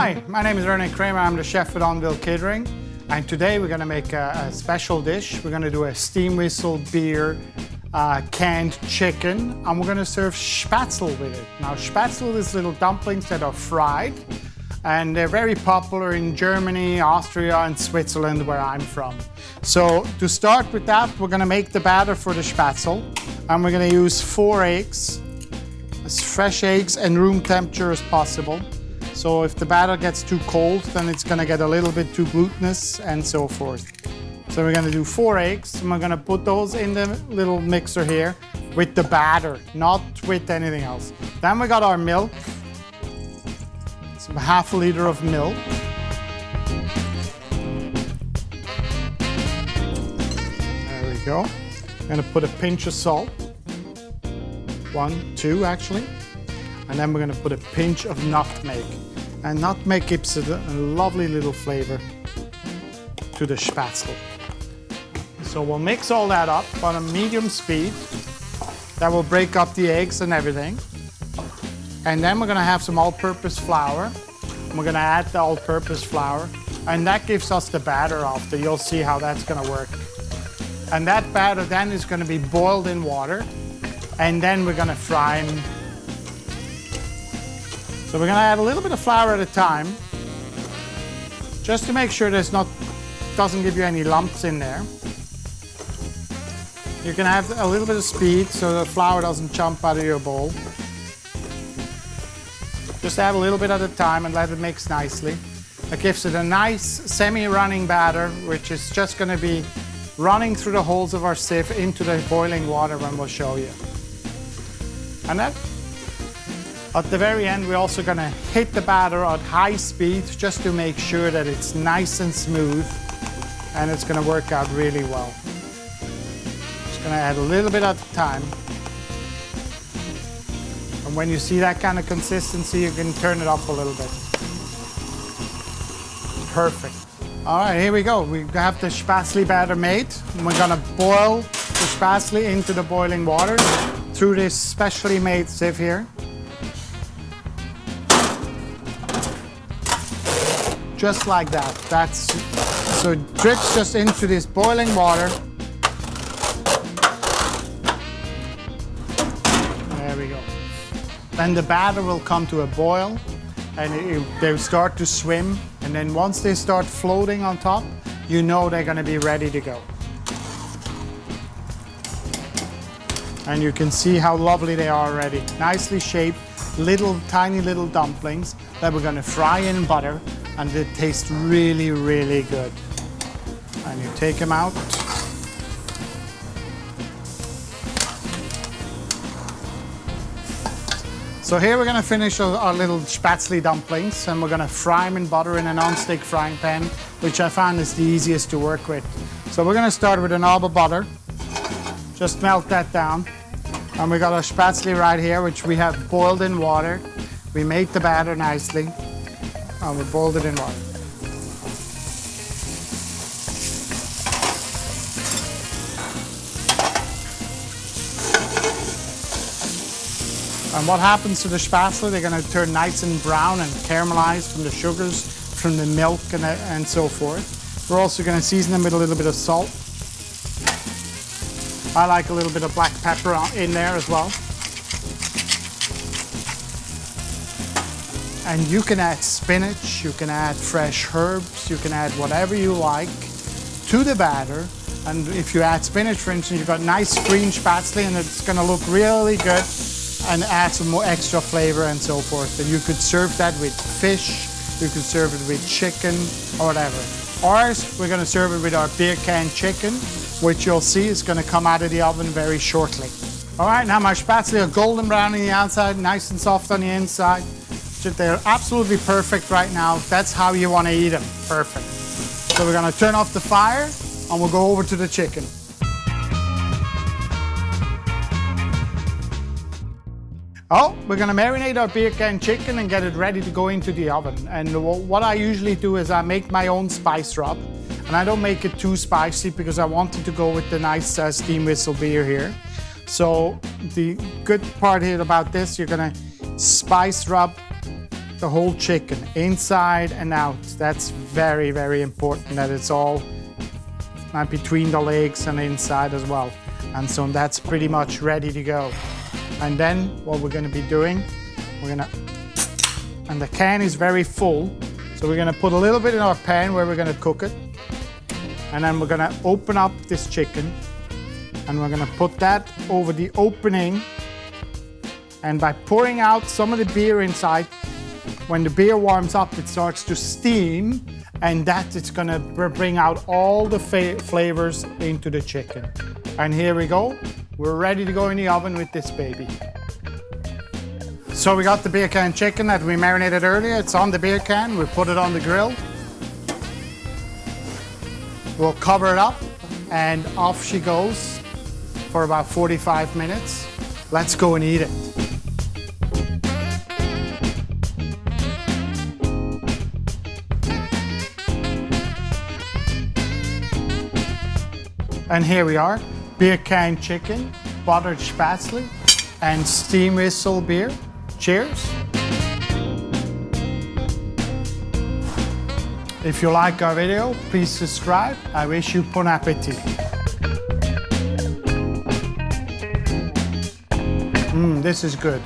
Hi, my name is René Kramer. I'm the chef at Ville Catering. And today we're going to make a special dish. We're going to do a Steamwhistle beer canned chicken, and we're going to serve Spaetzle with it. Now, Spaetzle is little dumplings that are fried, and they're very popular in Germany, Austria, and Switzerland, where I'm from. So to start with that, we're going to make the batter for the Spaetzle, and we're going to use 4 eggs, as fresh eggs and room temperature as possible. So if the batter gets too cold, then it's going to get a little bit too glutinous and so forth. So we're going to do 4 eggs, and we're going to put those in the little mixer here with the batter, not with anything else. Then we got our milk. It's half a liter of milk. There we go. I'm going to put a pinch of salt. 1, 2 actually. And then we're going to put a pinch of nutmeg. And nutmeg gives it a lovely little flavor to the Spaetzle. So we'll mix all that up on a medium speed. That will break up the eggs and everything. And then we're going to have some all-purpose flour. We're going to add the all-purpose flour. And that gives us the batter after. You'll see how that's going to work. And that batter then is going to be boiled in water. And then we're going to fry them. So we're going to add a little bit of flour at a time, just to make sure doesn't give you any lumps in there. You can have a little bit of speed so the flour doesn't jump out of your bowl. Just add a little bit at a time and let it mix nicely. That gives it a nice semi-running batter, which is just going to be running through the holes of our sieve into the boiling water when we'll show you. And that, at the very end, we're also going to hit the batter at high speed just to make sure that it's nice and smooth, and it's going to work out really well. Just going to add a little bit at a time. And when you see that kind of consistency, you can turn it up a little bit. Perfect. All right, here we go. We have the Spaetzle batter made, and we're going to boil the Spaetzle into the boiling water through this specially made sieve here. Just like that. So it drips just into this boiling water. There we go. Then the batter will come to a boil, and they'll start to swim. And then once they start floating on top, you know they're going to be ready to go. And you can see how lovely they are already. Nicely shaped, tiny little dumplings that we're going to fry in butter. And they taste really, really good. And you take them out. So here we're going to finish our little Spaetzle dumplings, and we're going to fry them in butter in a non-stick frying pan, which I found is the easiest to work with. So we're going to start with a knob of butter. Just melt that down. And we got our Spaetzle right here, which we have boiled in water. We made the batter nicely. And we boiled it in water. And what happens to the Spaetzle? They're going to turn nice and brown and caramelized from the sugars, from the milk, and so forth. We're also going to season them with a little bit of salt. I like a little bit of black pepper in there as well. And you can add spinach, you can add fresh herbs, you can add whatever you like to the batter. And if you add spinach, for instance, you've got nice green Spaetzle, and it's going to look really good and add some more extra flavor and so forth. And you could serve that with fish, you could serve it with chicken or whatever. Or we're going to serve it with our beer can chicken, which you'll see is going to come out of the oven very shortly. All right, now my Spaetzle are golden brown on the outside, nice and soft on the inside. They're absolutely perfect right now. That's how you want to eat them. Perfect. So we're going to turn off the fire, and we'll go over to the chicken. Oh, we're going to marinate our beer can chicken and get it ready to go into the oven. And what I usually do is I make my own spice rub. And I don't make it too spicy because I wanted to go with the nice Steamwhistle beer here. So the good part here about this, you're going to spice rub the whole chicken, inside and out. That's very, very important that it's all between the legs and inside as well. And so that's pretty much ready to go. And then what we're gonna be doing, and the can is very full, so we're gonna put a little bit in our pan where we're gonna cook it. And then we're gonna open up this chicken and we're gonna put that over the opening. And by pouring out some of the beer inside, when the beer warms up, it starts to steam, and that it's gonna bring out all the flavors into the chicken. And here we go. We're ready to go in the oven with this baby. So we got the beer can chicken that we marinated earlier. It's on the beer can. We put it on the grill. We'll cover it up and off she goes for about 45 minutes. Let's go and eat it. And here we are, beer can chicken, buttered Spaetzle, and Steamwhistle beer. Cheers. If you like our video, please subscribe. I wish you bon appetit. This is good.